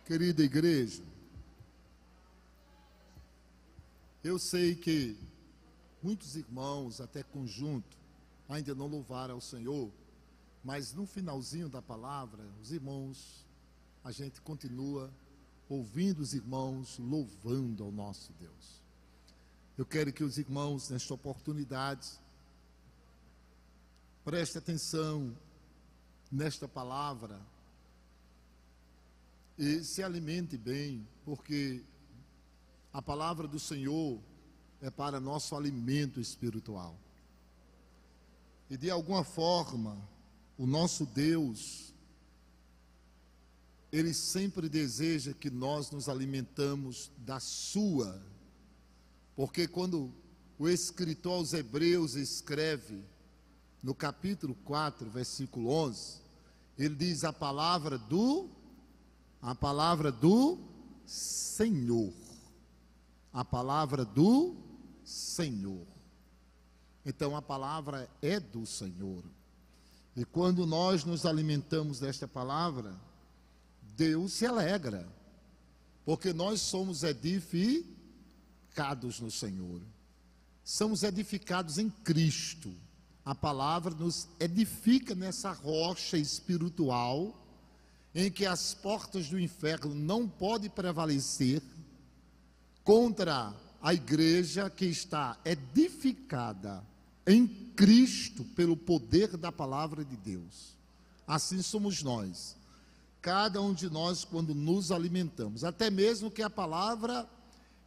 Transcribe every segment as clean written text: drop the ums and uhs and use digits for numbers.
Querida igreja, eu sei que muitos irmãos, até conjunto, ainda não louvaram ao Senhor, mas no finalzinho da palavra, os irmãos, a gente continua ouvindo os irmãos louvando ao nosso Deus. Eu quero que os irmãos, nesta oportunidade, prestem atenção nesta palavra e se alimente bem, porque a palavra do Senhor é para nosso alimento espiritual. E de alguma forma, o nosso Deus, Ele sempre deseja que nós nos alimentamos da sua. Porque quando o escritor aos Hebreus escreve, no capítulo 4, versículo 11, ele diz a palavra do Senhor. A palavra do Senhor. Então a palavra é do Senhor. E quando nós nos alimentamos desta palavra, Deus se alegra, porque nós somos edificados no Senhor. Somos edificados em Cristo. A palavra nos edifica nessa rocha espiritual, em que as portas do inferno não podem prevalecer contra a igreja que está edificada em Cristo pelo poder da palavra de Deus. Assim somos nós, cada um de nós, quando nos alimentamos, até mesmo que a palavra,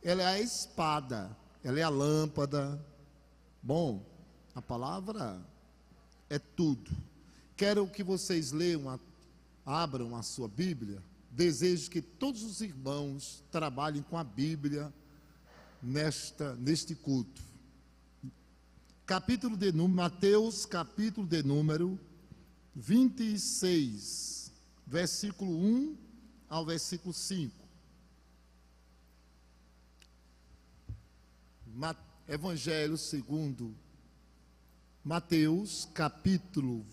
ela é a espada, ela é a lâmpada. Bom, a palavra é tudo. Quero que vocês leiam, abram a sua Bíblia. Desejo que todos os irmãos trabalhem com a Bíblia neste culto. Capítulo de número, Mateus, capítulo de número 26, versículo 1 ao versículo 5. Evangelho segundo Mateus, capítulo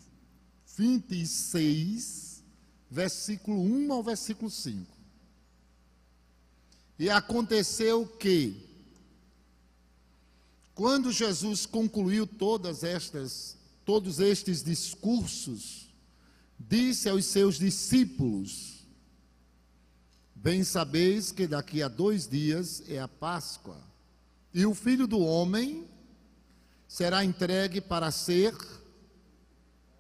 26, versículo 1 ao versículo 5. E aconteceu que, quando Jesus concluiu todos estes discursos, disse aos seus discípulos: bem sabeis que daqui a 2 dias é a Páscoa, e o Filho do Homem será entregue para ser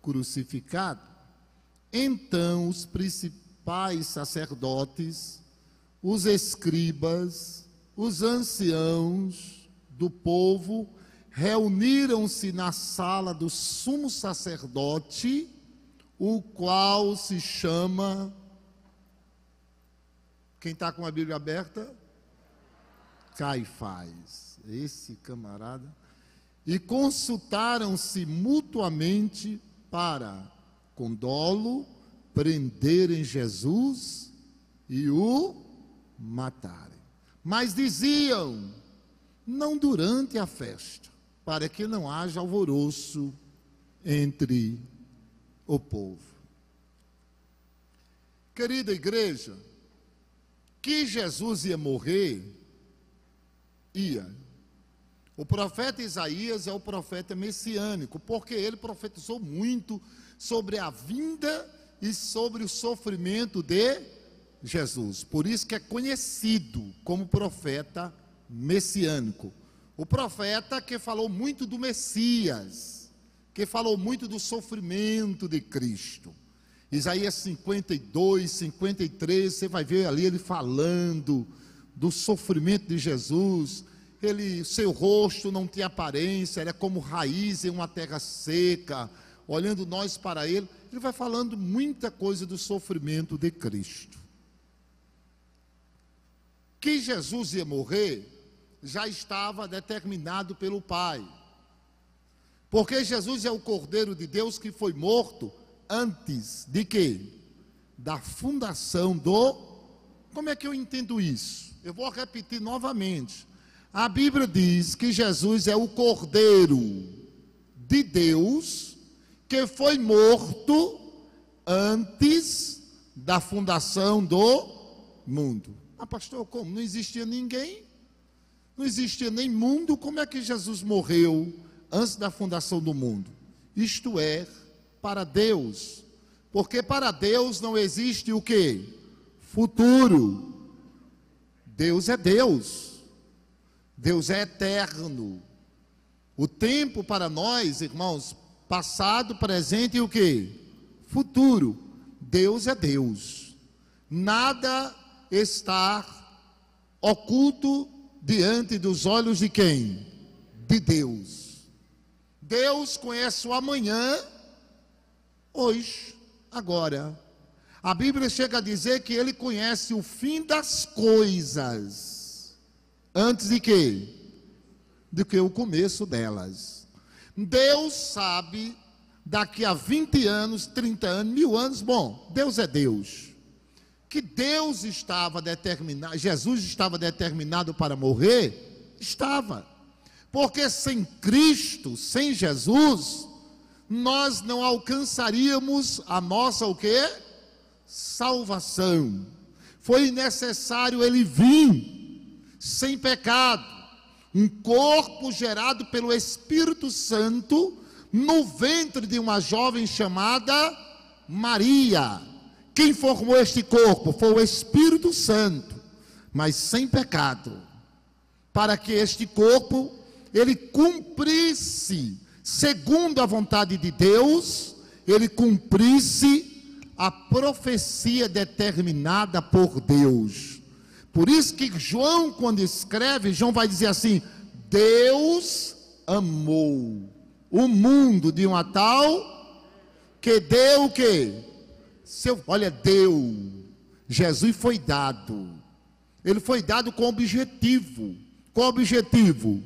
crucificado. Então os principais sacerdotes, os escribas, os anciãos do povo reuniram-se na sala do sumo sacerdote, o qual se chama, quem está com a Bíblia aberta? Caifás, esse camarada, e consultaram-se mutuamente para, com dolo, prenderem Jesus e o matarem. Mas diziam: não durante a festa, para que não haja alvoroço entre o povo. Querida igreja, que Jesus ia morrer, ia. O profeta Isaías é o profeta messiânico, porque ele profetizou muito sobre a vinda e sobre o sofrimento de Jesus. Por isso que é conhecido como profeta messiânico. O profeta que falou muito do Messias, que falou muito do sofrimento de Cristo. Isaías 52, 53, você vai ver ali ele falando do sofrimento de Jesus. Seu rosto não tinha aparência, era como raiz em uma terra seca. Olhando nós para ele vai falando muita coisa do sofrimento de Cristo. Que Jesus ia morrer já estava determinado pelo Pai, porque Jesus é o Cordeiro de Deus que foi morto antes de quê? Da fundação do... Como é que eu entendo isso? Eu vou repetir novamente. A Bíblia diz que Jesus é o Cordeiro de Deus que foi morto antes da fundação do mundo. Ah, pastor, como? Não existia ninguém? Não existia nem mundo? Como é que Jesus morreu antes da fundação do mundo? Isto é, para Deus. Porque para Deus não existe o quê? Futuro. Deus é Deus. Deus é eterno. O tempo para nós, irmãos, passado, presente e o quê? Futuro. Deus é Deus. Nada está oculto diante dos olhos de quem? De Deus. Deus conhece o amanhã, hoje, agora. A Bíblia chega a dizer que Ele conhece o fim das coisas, antes de quê? Do que o começo delas. Deus sabe, daqui a 20 anos, 30 anos, 1000 anos, bom, Deus é Deus. Que Deus estava determinado, Jesus estava determinado para morrer? Estava. Porque sem Cristo, sem Jesus, nós não alcançaríamos a nossa o quê? Salvação. Foi necessário Ele vir sem pecado, um corpo gerado pelo Espírito Santo no ventre de uma jovem chamada Maria. Quem formou este corpo? Foi o Espírito Santo, mas sem pecado, para que este corpo ele cumprisse, segundo a vontade de Deus, ele cumprisse a profecia determinada por Deus. Por isso que João, quando escreve, João vai dizer assim: Deus amou o mundo de uma tal que deu o quê? Olha, deu. Jesus foi dado. Ele foi dado com objetivo. Qual objetivo?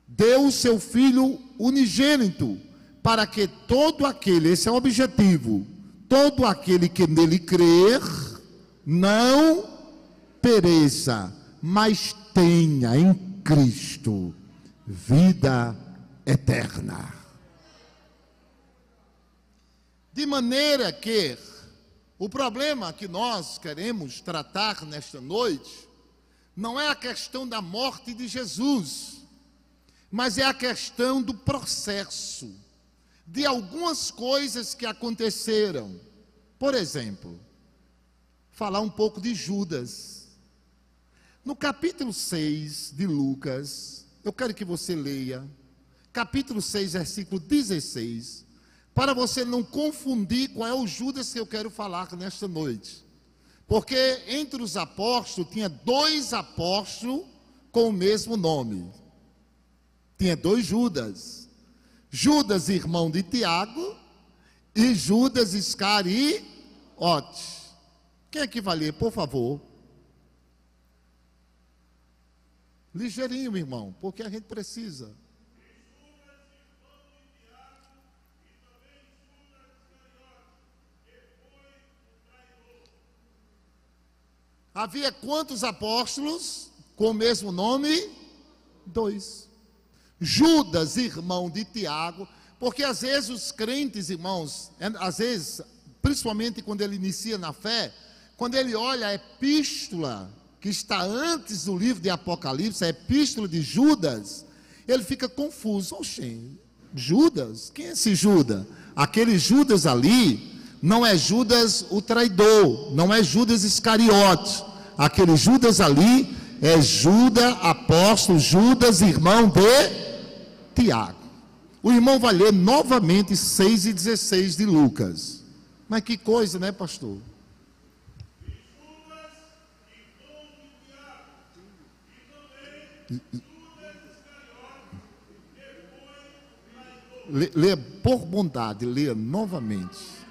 Deu o seu Filho unigênito, para que todo aquele, esse é o objetivo, todo aquele que nele crer, não pereça, mas tenha em Cristo vida eterna. De maneira que o problema que nós queremos tratar nesta noite não é a questão da morte de Jesus, mas é a questão do processo, de algumas coisas que aconteceram. Por exemplo, falar um pouco de Judas. No capítulo 6 de Lucas, eu quero que você leia, capítulo 6, versículo 16, para você não confundir qual é o Judas que eu quero falar nesta noite. Porque entre os apóstolos, tinha 2 apóstolos com o mesmo nome. Tinha 2 Judas. Judas, irmão de Tiago, e Judas Iscariote. Quem é que vai ler, por favor? Ligeirinho, irmão, porque a gente precisa. Havia quantos apóstolos com o mesmo nome? 2. Judas, irmão de Tiago, porque às vezes os crentes, irmãos, às vezes, principalmente quando ele inicia na fé, quando ele olha a epístola que está antes do livro de Apocalipse, a epístola de Judas, ele fica confuso. Oxê, Judas? Quem é esse Judas? Aquele Judas ali não é Judas o traidor, não é Judas Iscariote. Aquele Judas ali é Judas, apóstolo, Judas, irmão de Tiago. O irmão vai ler novamente 6 e 16 de Lucas. Mas que coisa, né, pastor? Lê, por bondade, lê novamente.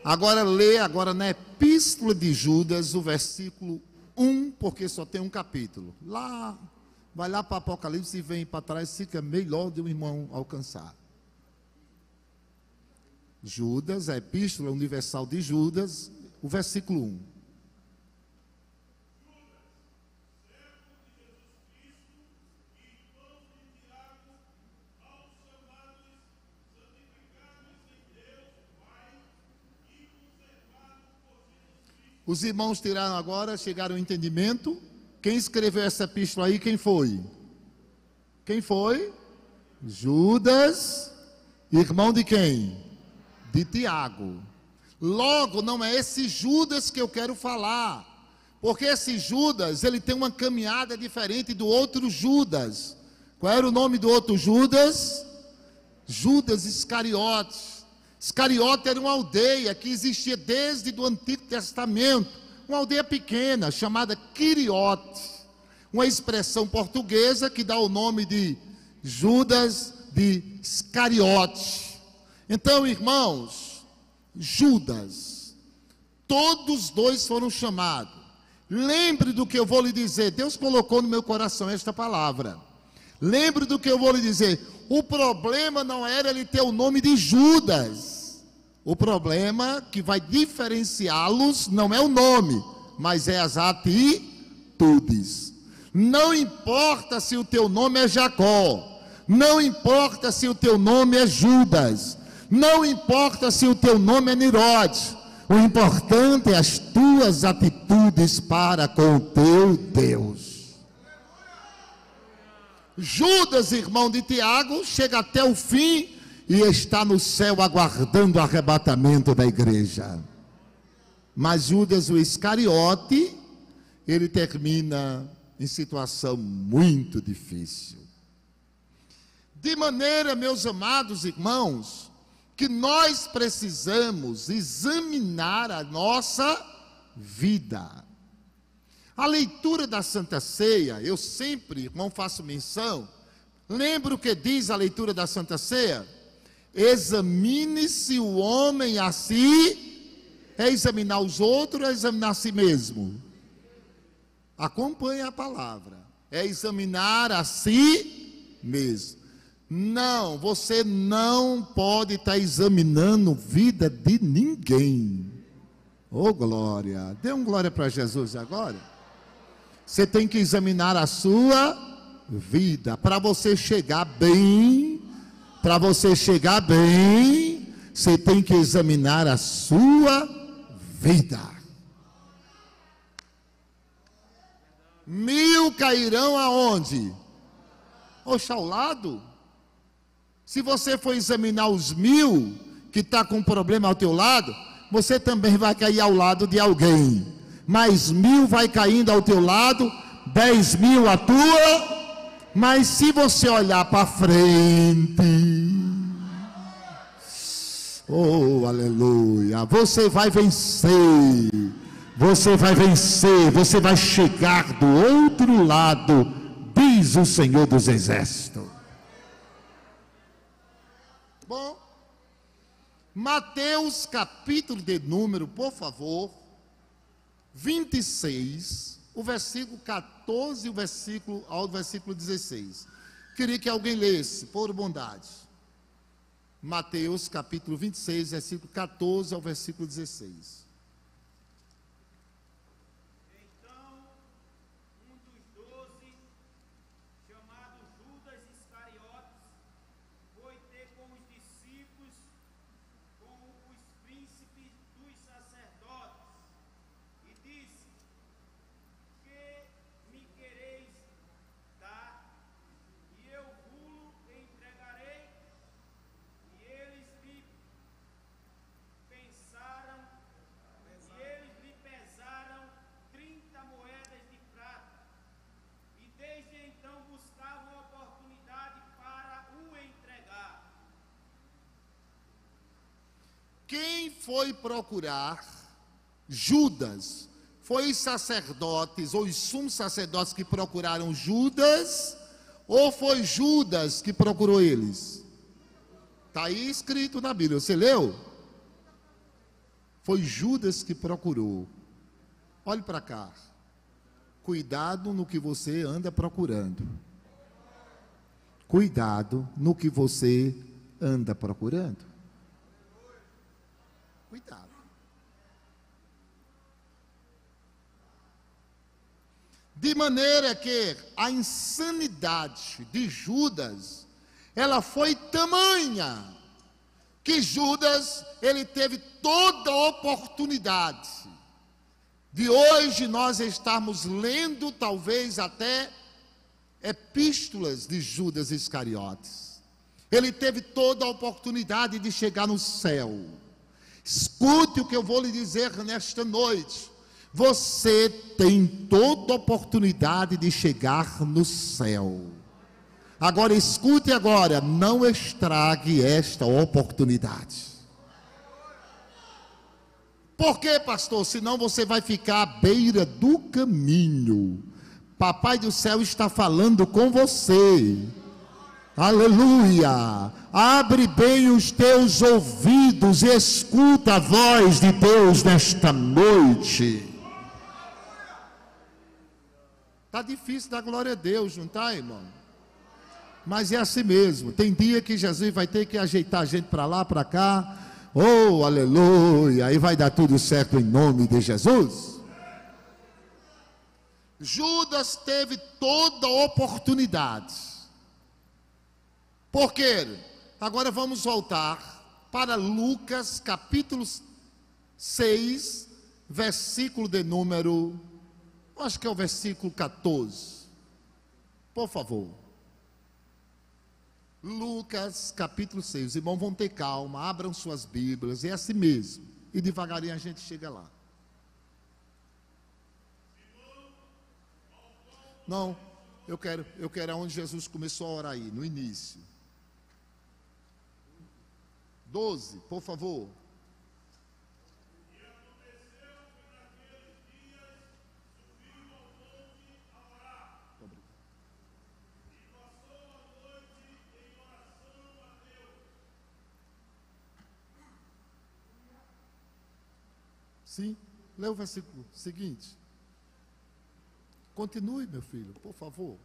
Agora lê agora na epístola de Judas, o versículo 1, porque só tem um capítulo. Lá, vai lá para Apocalipse e vem para trás, fica melhor de um irmão alcançar. Judas, a epístola universal de Judas, o versículo 1. Os irmãos tiraram agora, chegaram ao entendimento. Quem escreveu essa epístola aí, quem foi? Quem foi? Judas, irmão de quem? De Tiago. Logo, não é esse Judas que eu quero falar, porque esse Judas, ele tem uma caminhada diferente do outro Judas. Qual era o nome do outro Judas? Judas Iscariotes. Iscariote era uma aldeia que existia desde o Antigo Testamento, uma aldeia pequena, chamada Quiriote, uma expressão portuguesa que dá o nome de Judas de Iscariote. Então, irmãos, Judas, todos dois foram chamados. Lembre do que eu vou lhe dizer, Deus colocou no meu coração esta palavra. Lembre do que eu vou lhe dizer. O problema não era ele ter o nome de Judas. O problema que vai diferenciá-los não é o nome, mas é as atitudes. Não importa se o teu nome é Jacó, não importa se o teu nome é Judas, não importa se o teu nome é Nirode, o importante é as tuas atitudes para com o teu Deus. Judas, irmão de Tiago, chega até o fim e está no céu aguardando o arrebatamento da igreja. Mas Judas, o Iscariote, ele termina em situação muito difícil. De maneira, meus amados irmãos, que nós precisamos examinar a nossa vida. A leitura da Santa Ceia, eu sempre, irmão, faço menção. Lembra o que diz a leitura da Santa Ceia? Examine-se o homem a si. É examinar os outros ou é examinar a si mesmo? Acompanhe a palavra. É examinar a si mesmo. Não, você não pode estar examinando vida de ninguém. Oh, glória. Dê um glória para Jesus agora. Você tem que examinar a sua vida. Para você chegar bem, você tem que examinar a sua vida. 1000 cairão aonde? Oxa, ao lado. Se você for examinar os 1000 que está com problema ao teu lado, você também vai cair ao lado de alguém. Mais 1000 vai caindo ao teu lado, 10.000 à tua. Mas se você olhar para frente, oh, aleluia, você vai vencer. Você vai vencer, você vai chegar do outro lado, diz o Senhor dos Exércitos. Bom, Mateus capítulo de número, por favor, 26, o versículo 14 ao versículo 16. Queria que alguém lesse, por bondade. Mateus capítulo 26, versículo 14 ao versículo 16. Quem foi procurar Judas? Foi os sacerdotes ou os sumos sacerdotes que procuraram Judas? Ou foi Judas que procurou eles? Está aí escrito na Bíblia, você leu? Foi Judas que procurou. Olhe para cá. Cuidado no que você anda procurando. Cuidado no que você anda procurando. Cuidado. De maneira que a insanidade de Judas, ela foi tamanha, que Judas, ele teve toda a oportunidade de hoje nós estarmos lendo talvez até epístolas de Judas Iscariotes. Ele teve toda a oportunidade de chegar no céu. Escute o que eu vou lhe dizer nesta noite. Você tem toda a oportunidade de chegar no céu. Agora escute agora, não estrague esta oportunidade. Por quê, pastor? Senão você vai ficar à beira do caminho. Papai do céu está falando com você. Aleluia! Abre bem os teus ouvidos e escuta a voz de Deus nesta noite. Está difícil dar glória a Deus, não está, irmão? Mas é assim mesmo. Tem dia que Jesus vai ter que ajeitar a gente para lá, para cá. Oh, aleluia! Aí vai dar tudo certo em nome de Jesus. Judas teve toda a oportunidade. Por quê? Agora vamos voltar para Lucas capítulo 6, versículo de número, acho que é o versículo 14. Por favor. Lucas capítulo 6. Os irmãos vão ter calma, abram suas Bíblias, é assim mesmo. E devagarinho a gente chega lá. Não, eu quero aonde Jesus começou a orar aí, no início. 12, por favor. Sim, lê o versículo seguinte. Continue, meu filho, por favor.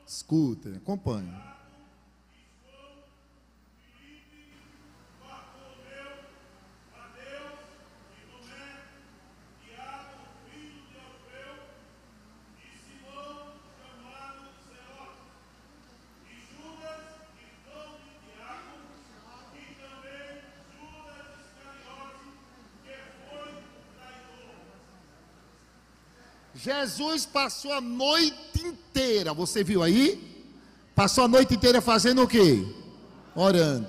Escutem, acompanhem. Jesus passou a noite inteira, você viu aí? Passou a noite inteira fazendo o quê? Orando.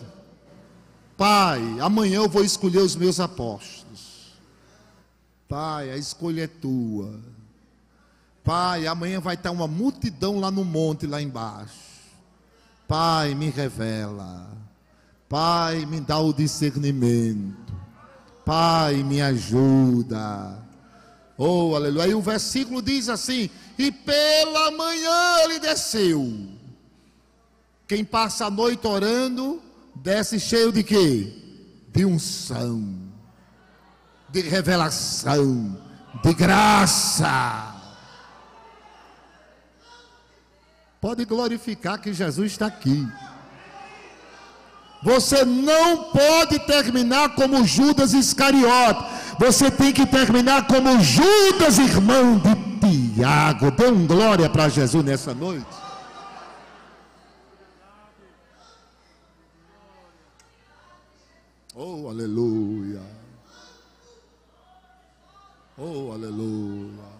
Pai, amanhã eu vou escolher os meus apóstolos. Pai, a escolha é tua. Pai, amanhã vai estar uma multidão lá no monte, lá embaixo. Pai, me revela. Pai, me dá o discernimento. Pai, me ajuda. Oh, aleluia. Aí o versículo diz assim: e pela manhã ele desceu. Quem passa a noite orando, desce cheio de quê? De unção, de revelação, de graça. Pode glorificar que Jesus está aqui. Você não pode terminar como Judas Iscariote. Você tem que terminar como Judas, irmão de Tiago. Dê um glória para Jesus nessa noite. Oh, aleluia. Oh, aleluia.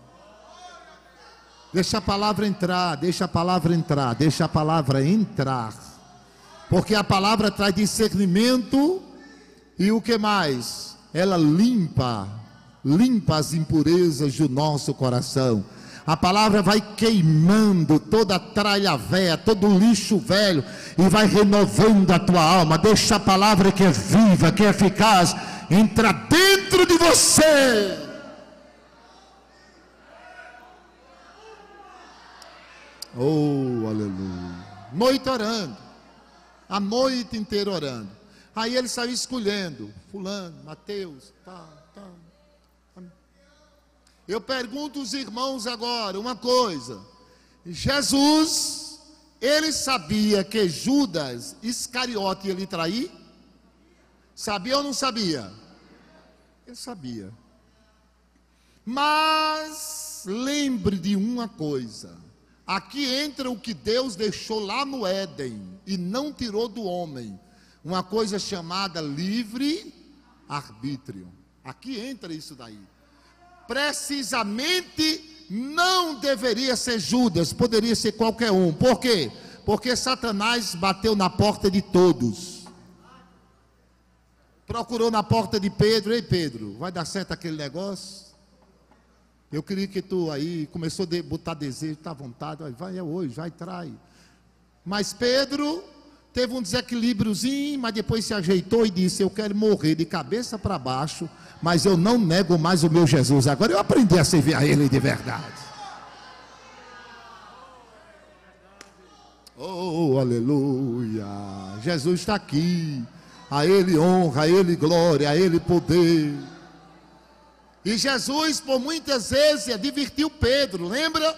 Deixa a palavra entrar, deixa a palavra entrar, deixa a palavra entrar. Porque a palavra traz discernimento e o que mais? Ela limpa as impurezas do nosso coração. A palavra vai queimando toda a tralha velha, todo o lixo velho e vai renovando a tua alma. Deixa a palavra que é viva, que é eficaz, entrar dentro de você. Oh, aleluia. Noite orando, a noite inteira orando. Aí ele saiu escolhendo, fulano, Mateus, tá. Eu pergunto aos irmãos agora uma coisa. Jesus, ele sabia que Judas Iscariote ia lhe trair? Sabia ou não sabia? Ele sabia. Mas lembre de uma coisa: aqui entra o que Deus deixou lá no Éden e não tirou do homem, uma coisa chamada livre arbítrio. Aqui entra isso daí. Precisamente não deveria ser Judas, poderia ser qualquer um. Por quê? Porque Satanás bateu na porta de todos. Procurou na porta de Pedro. Ei, Pedro, vai dar certo aquele negócio? Eu queria que tu aí, começou a botar desejo, está à vontade, vai, é hoje, vai, trai. Mas Pedro teve um desequilíbriozinho, mas depois se ajeitou e disse: eu quero morrer de cabeça para baixo, mas eu não nego mais o meu Jesus. Agora eu aprendi a servir a Ele de verdade. Oh, aleluia! Jesus está aqui. A Ele honra, a Ele glória, a Ele poder. E Jesus, por muitas vezes, advertiu Pedro, lembra?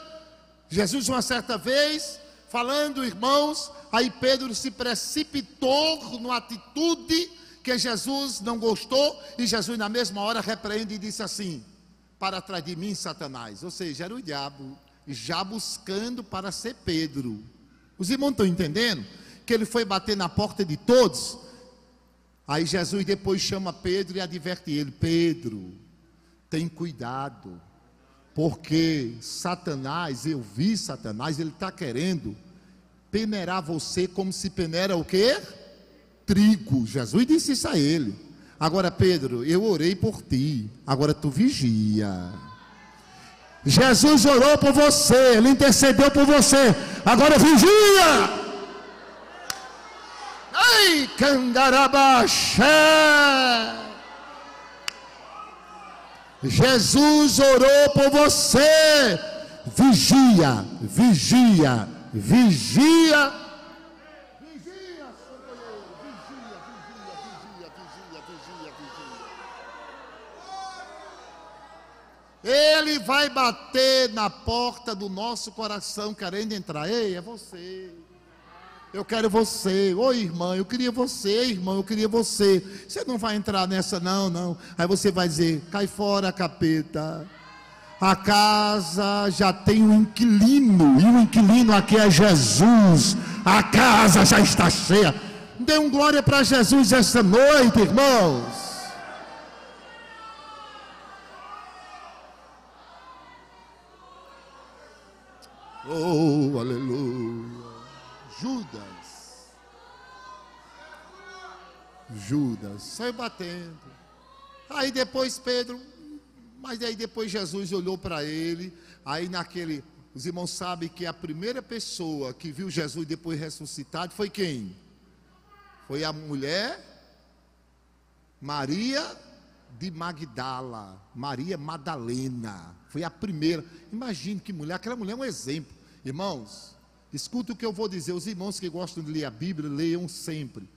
Jesus, uma certa vez, falando, irmãos, aí Pedro se precipitou numa atitude que Jesus não gostou, e Jesus na mesma hora repreende e disse assim: para trás de mim, Satanás. Ou seja, era o diabo já buscando para ser Pedro. Os irmãos estão entendendo? Que ele foi bater na porta de todos. Aí Jesus depois chama Pedro e adverte ele: Pedro, tem cuidado, porque Satanás, eu vi Satanás, ele está querendo peneirar você como se peneira o quê? Trigo. Jesus disse isso a ele. Agora, Pedro, eu orei por ti, agora tu vigia. Jesus orou por você, ele intercedeu por você, agora vigia. Ei, Candarabaxé! Jesus orou por você. Vigia, vigia, vigia. Vigia, Senhor. Vigia. Ele vai bater na porta do nosso coração querendo entrar. Ei, é você. Eu quero você. Ô irmã, eu queria você. Irmão, eu queria você. Você não vai entrar nessa não. Aí você vai dizer: cai fora, capeta. A casa já tem um inquilino, e o inquilino aqui é Jesus. A casa já está cheia. Dê um glória para Jesus esta noite, irmãos. Oh, aleluia. Judas saiu batendo. Aí depois Pedro, mas aí depois Jesus olhou para ele. Aí os irmãos sabem que a primeira pessoa que viu Jesus depois ressuscitado foi quem? Foi a mulher Maria de Magdala, Maria Madalena. Foi a primeira. Imagine que mulher, aquela mulher é um exemplo. Irmãos, escuta o que eu vou dizer. Os irmãos que gostam de ler a Bíblia, leiam sempre.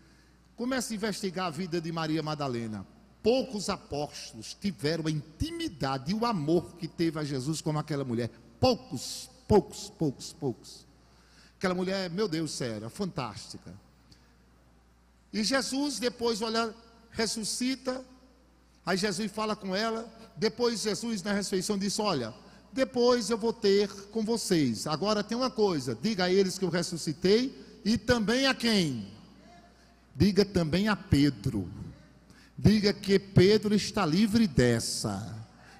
Comece a investigar a vida de Maria Madalena. Poucos apóstolos tiveram a intimidade e o amor que teve a Jesus como aquela mulher. Poucos. Aquela mulher, meu Deus, sério, fantástica. E Jesus depois, olha, ressuscita. Aí Jesus fala com ela. Depois Jesus na ressurreição disse: olha, depois eu vou ter com vocês. Agora tem uma coisa, diga a eles que eu ressuscitei. E também a quem? Diga também a Pedro. Diga que Pedro está livre dessa.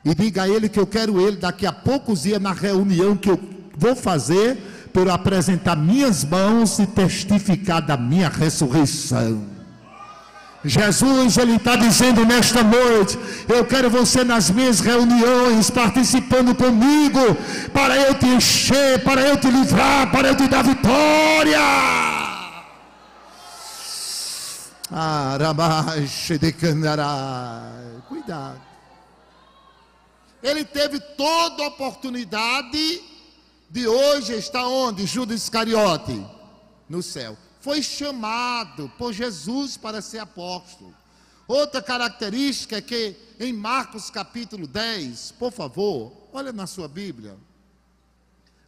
E diga a ele que eu quero ele daqui a poucos dias na reunião que eu vou fazer, para eu apresentar minhas mãos e testificar da minha ressurreição. Jesus, ele está dizendo nesta noite: eu quero você nas minhas reuniões, participando comigo, para eu te encher, para eu te livrar, para eu te dar vitória. Cuidado. Ele teve toda a oportunidade de hoje estar onde? Judas Iscariote? No céu. Foi chamado por Jesus para ser apóstolo. Outra característica é que em Marcos capítulo 10, por favor, olha na sua Bíblia.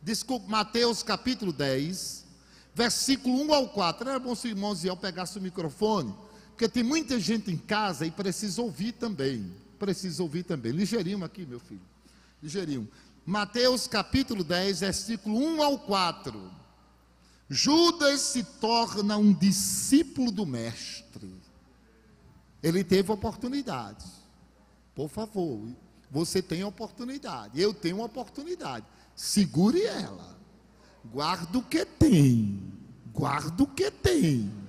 Desculpe, Mateus capítulo 10, versículo 1 ao 4. Era bom se o irmão Ziel pegasse o microfone, Porque tem muita gente em casa e precisa ouvir também. Precisa ouvir também. Ligeirinho aqui, meu filho. Ligeirinho. Mateus capítulo 10, versículo 1 ao 4. Judas se torna um discípulo do mestre. Ele teve oportunidade. Por favor, você tem oportunidade. Eu tenho oportunidade. Segure ela. Guarda o que tem. Guarda o que tem.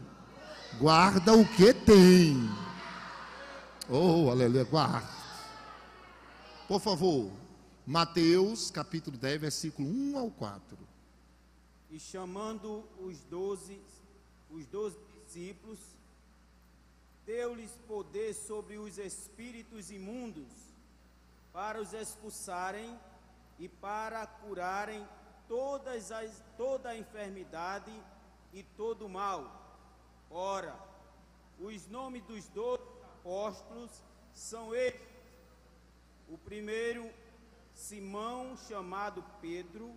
Guarda o que tem. Oh, aleluia, guarda. Por favor, Mateus capítulo 10, versículo 1 ao 4. E chamando os doze discípulos, deu-lhes poder sobre os espíritos imundos, para os expulsarem e para curarem toda a enfermidade e todo o mal. Ora, os nomes dos 12 apóstolos são estes: o primeiro, Simão, chamado Pedro,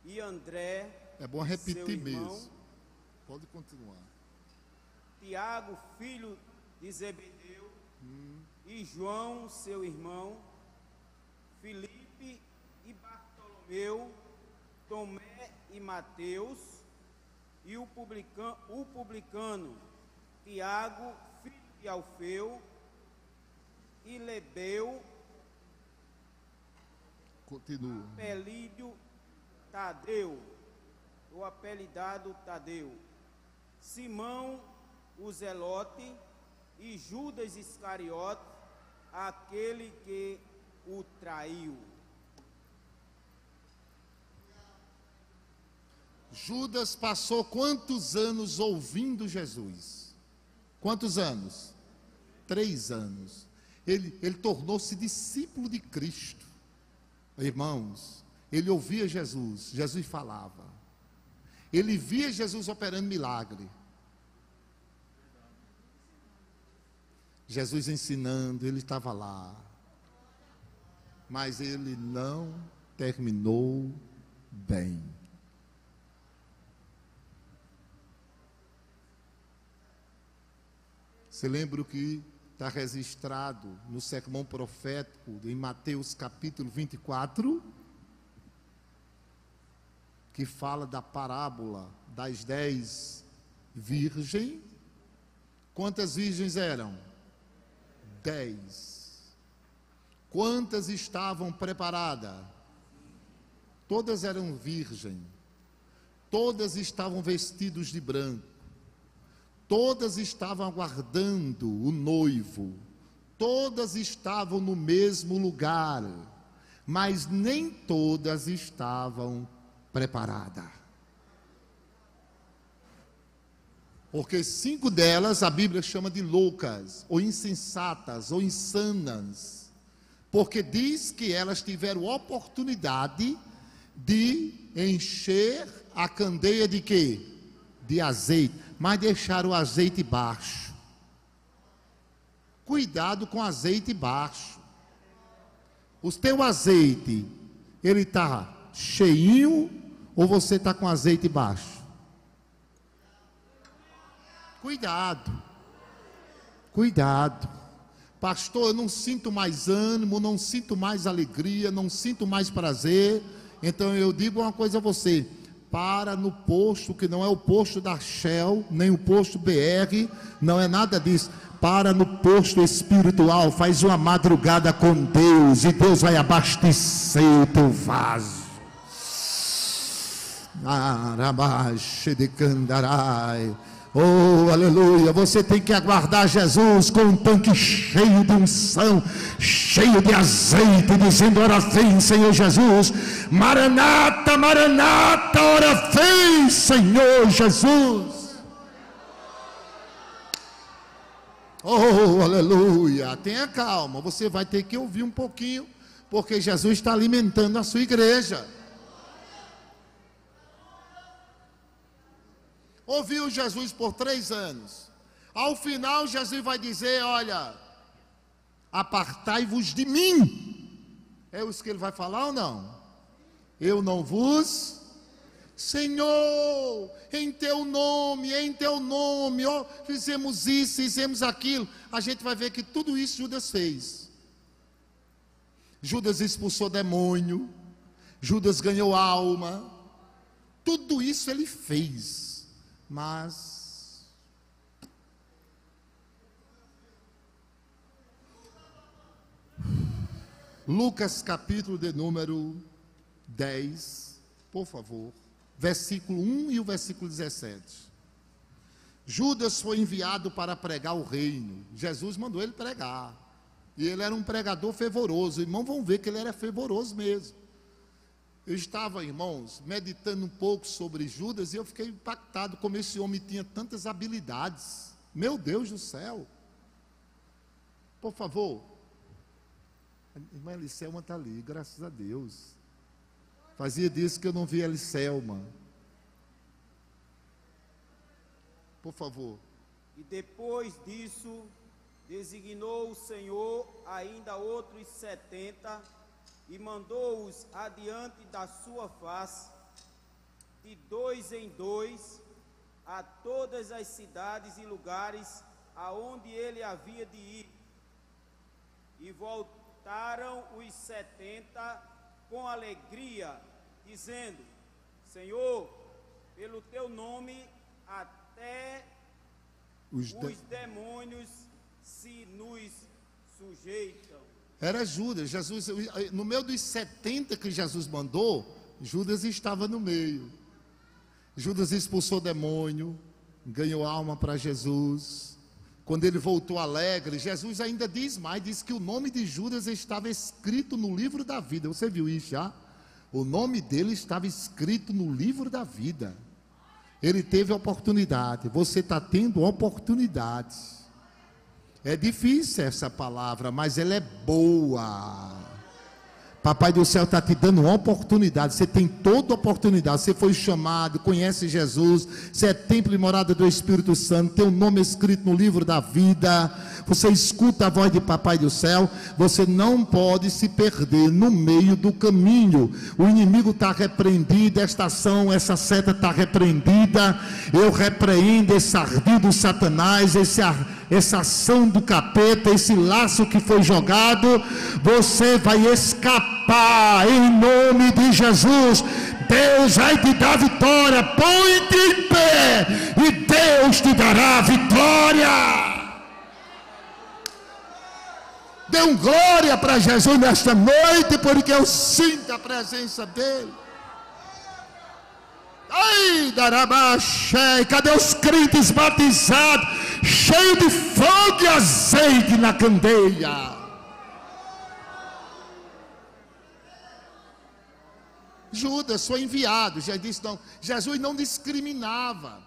e André, é bom repetir seu irmão, mesmo. Pode continuar. Tiago, filho de Zebedeu, e João, seu irmão, Filipe e Bartolomeu, Tomé e Mateus, e o publicano Tiago, filho de Alfeu, e Lebeu, Continua. apelido Tadeu, ou apelidado Tadeu, Simão o Zelote e Judas Iscariote, aquele que o traiu. Judas passou quantos anos ouvindo Jesus? Quantos anos? 3 anos. Ele tornou-se discípulo de Cristo. Irmãos, ele ouvia Jesus, Jesus falava. Ele via Jesus operando milagre. Jesus ensinando, ele estava lá. Mas ele não terminou bem. Você lembra o que está registrado no sermão profético em Mateus capítulo 24? Que fala da parábola das 10 virgens. Quantas virgens eram? 10. Quantas estavam preparadas? Todas eram virgens. Todas estavam vestidas de branco. Todas estavam aguardando o noivo. Todas estavam no mesmo lugar. Mas nem todas estavam preparadas. Porque 5 delas a Bíblia chama de loucas, ou insensatas, ou insanas. Porque diz que elas tiveram oportunidade de encher a candeia de quê? De azeite, mas deixaram o azeite baixo. Cuidado com azeite baixo. O teu azeite, ele está cheinho ou você está com azeite baixo? Cuidado. Cuidado. Pastor, eu não sinto mais ânimo, não sinto mais alegria, não sinto mais prazer. Então eu digo uma coisa a você: para no posto, que não é o posto da Shell, nem o posto BR, não é nada disso. Para no posto espiritual, faz uma madrugada com Deus, e Deus vai abastecer o teu vaso. Arabaxe de Candarai. Oh, aleluia, você tem que aguardar Jesus com um tanque cheio de unção, cheio de azeite, dizendo: ora vem, Senhor Jesus, Maranata, Maranata, ora vem, Senhor Jesus. Oh, aleluia, tenha calma, você vai ter que ouvir um pouquinho, porque Jesus está alimentando a sua igreja. Ouviu Jesus por 3 anos. Ao final, Jesus vai dizer: olha, apartai-vos de mim. É isso que ele vai falar ou não? Eu não vos Senhor, em teu nome, ó, fizemos isso, fizemos aquilo. A gente vai ver que tudo isso Judas fez. Judas expulsou demônio, Judas ganhou alma, tudo isso ele fez, mas Lucas capítulo de número 10, por favor, versículo 1 e o versículo 17. Judas foi enviado para pregar o reino. Jesus mandou ele pregar, e ele era um pregador fervoroso. Irmãos, vão ver que ele era fervoroso mesmo. Eu estava, irmãos, meditando um pouco sobre Judas, e eu fiquei impactado como esse homem tinha tantas habilidades. Meu Deus do céu. Por favor. A irmã Eliselma está ali, graças a Deus. Fazia disso que eu não via Eliselma. Por favor. E depois disso, designou o Senhor ainda outros 70, e mandou-os adiante da sua face, de 2 em 2, a todas as cidades e lugares aonde ele havia de ir. E voltaram os 70 com alegria, dizendo: Senhor, pelo teu nome até os demônios se nos sujeitam. Era Judas. Jesus, no meio dos 70 que Jesus mandou, Judas estava no meio. Judas expulsou demônio, ganhou alma para Jesus. Quando ele voltou alegre, Jesus ainda diz mais, diz que o nome de Judas estava escrito no livro da vida. Você viu isso já? O nome dele estava escrito no livro da vida. Ele teve oportunidade. Você está tendo oportunidades. É difícil essa palavra, mas ela é boa. Papai do céu está te dando uma oportunidade. Você tem toda oportunidade. Você foi chamado, conhece Jesus. Você é templo e morada do Espírito Santo. Tem o nome escrito no livro da vida. Você escuta a voz de Papai do céu. Você não pode se perder no meio do caminho. O inimigo está repreendido. Esta ação, essa seta está repreendida. Eu repreendo esse ardido Satanás, essa ação do capeta, esse laço que foi jogado. Você vai escapar em nome de Jesus. Deus vai te dar vitória. Põe-te em pé e Deus te dará vitória. Dê um glória para Jesus nesta noite, porque eu sinto a presença dele. Ai, Darabaxé, cadê os crentes batizados, cheios de fogo e azeite na candeia? Judas foi enviado. Já disse, não, Jesus não discriminava.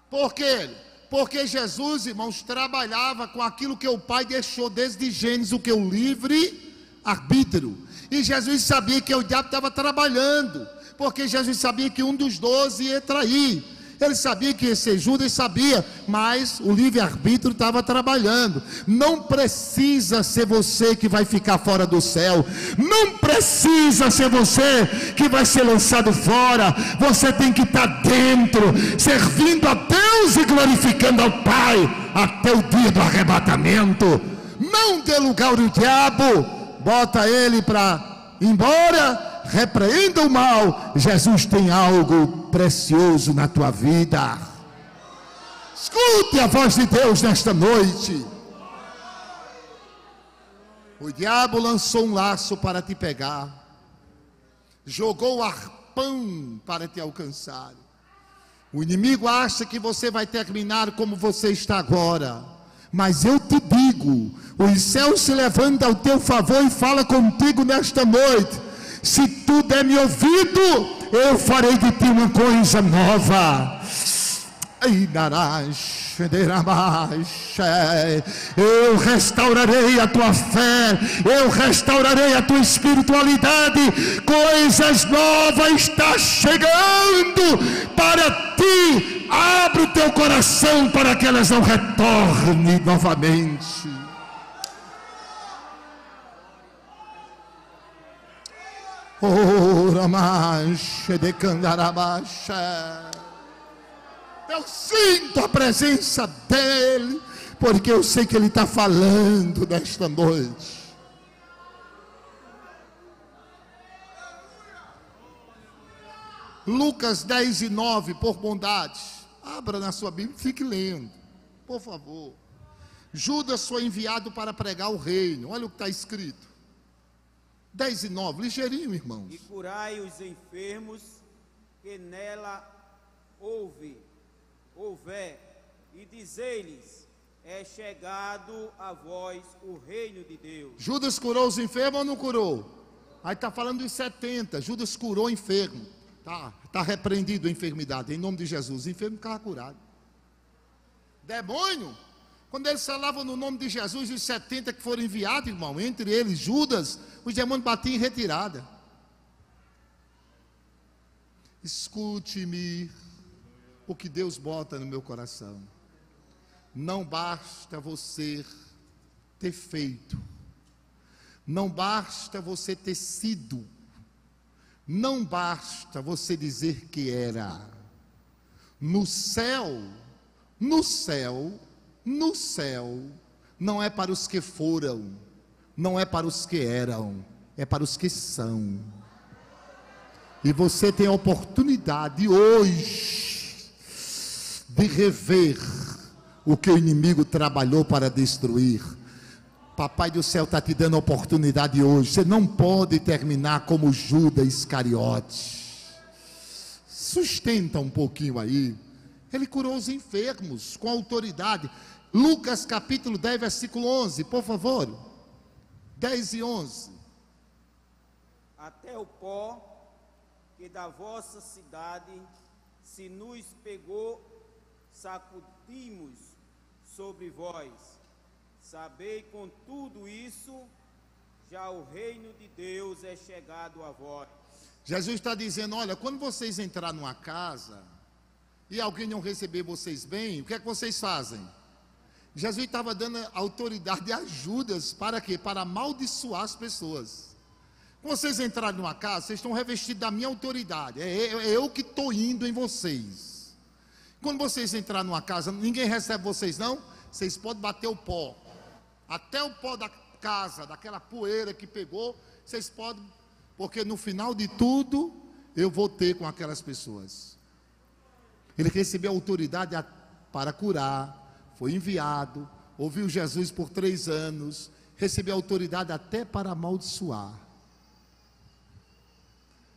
Por quê? Porque Jesus, irmãos, trabalhava com aquilo que o Pai deixou desde Gênesis, o que? O livre arbítrio. E Jesus sabia que o diabo estava trabalhando, porque Jesus sabia que um dos 12 ia trair. Ele sabia que ia ser Judas, sabia, mas o livre-arbítrio estava trabalhando. Não precisa ser você que vai ficar fora do céu. Não precisa ser você que vai ser lançado fora. Você tem que estar dentro, servindo a Deus e glorificando ao Pai, até o dia do arrebatamento. Não dê lugar ao diabo. Bota ele para ir embora. Repreenda o mal. Jesus tem algo precioso na tua vida. Escute a voz de Deus nesta noite. O diabo lançou um laço para te pegar, jogou o arpão para te alcançar. O inimigo acha que você vai terminar como você está agora, mas eu te digo, os céus se levantam ao teu favor e fala contigo nesta noite. Se tu der me ouvido, eu farei de ti uma coisa nova. Eu restaurarei a tua fé, eu restaurarei a tua espiritualidade. Coisas novas estão chegando para ti. Abre o teu coração para que elas não retornem novamente. Ora mancha de candarabaxa. Eu sinto a presença dele, porque eu sei que ele está falando nesta noite. Lucas 10:9, por bondade. Abra na sua Bíblia e fique lendo, por favor. Judas foi enviado para pregar o reino. Olha o que está escrito. 10:9, ligeirinho, irmãos. E curai os enfermos que nela houver, e dizei-lhes: é chegado a vós o reino de Deus. Judas curou os enfermos ou não curou? Aí está falando dos 70. Judas curou o enfermo. Está repreendido a enfermidade, em nome de Jesus. O enfermo ficava curado. Demônio, quando eles falavam no nome de Jesus, os 70 que foram enviados, irmão, entre eles Judas, os demônios batiam em retirada. Escute-me o que Deus bota no meu coração. Não basta você ter feito, não basta você ter sido, não basta você dizer que era. No céu, não é para os que foram, não é para os que eram, é para os que são. E você tem a oportunidade hoje de rever o que o inimigo trabalhou para destruir. Papai do céu está te dando a oportunidade hoje. Você não pode terminar como Judas Iscariote. Sustenta um pouquinho aí. Ele curou os enfermos com autoridade. Lucas capítulo 10, versículo 11, por favor. 10 e 11. Até o pó que da vossa cidade se nos pegou, sacudimos sobre vós. Sabei com tudo isso, já o reino de Deus é chegado a vós. Jesus está dizendo, olha, quando vocês entrar numa casa e alguém não receber vocês bem, o que é que vocês fazem? Jesus estava dando autoridade a Judas, para quê? Para amaldiçoar as pessoas. Quando vocês entrarem numa casa, vocês estão revestidos da minha autoridade, é eu que estou indo em vocês. Quando vocês entrarem numa casa, ninguém recebe vocês não, vocês podem bater o pó. Até o pó da casa, daquela poeira que pegou, vocês podem, porque no final de tudo, eu vou ter com aquelas pessoas. Ele recebeu autoridade para curar, foi enviado, ouviu Jesus por 3 anos, recebeu autoridade até para amaldiçoar.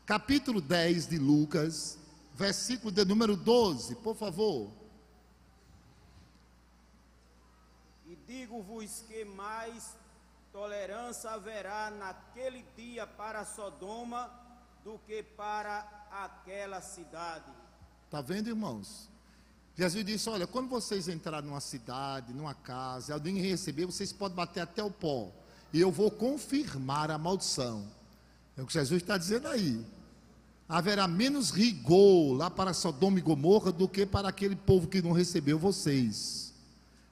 Capítulo 10 de Lucas, versículo de número 12, por favor. Digo-vos que mais tolerância haverá naquele dia para Sodoma do que para aquela cidade. Está vendo, irmãos? Jesus disse, olha, quando vocês entrarem numa cidade, numa casa, alguém receber, vocês podem bater até o pó, e eu vou confirmar a maldição. É o que Jesus está dizendo aí. Haverá menos rigor lá para Sodoma e Gomorra do que para aquele povo que não recebeu vocês.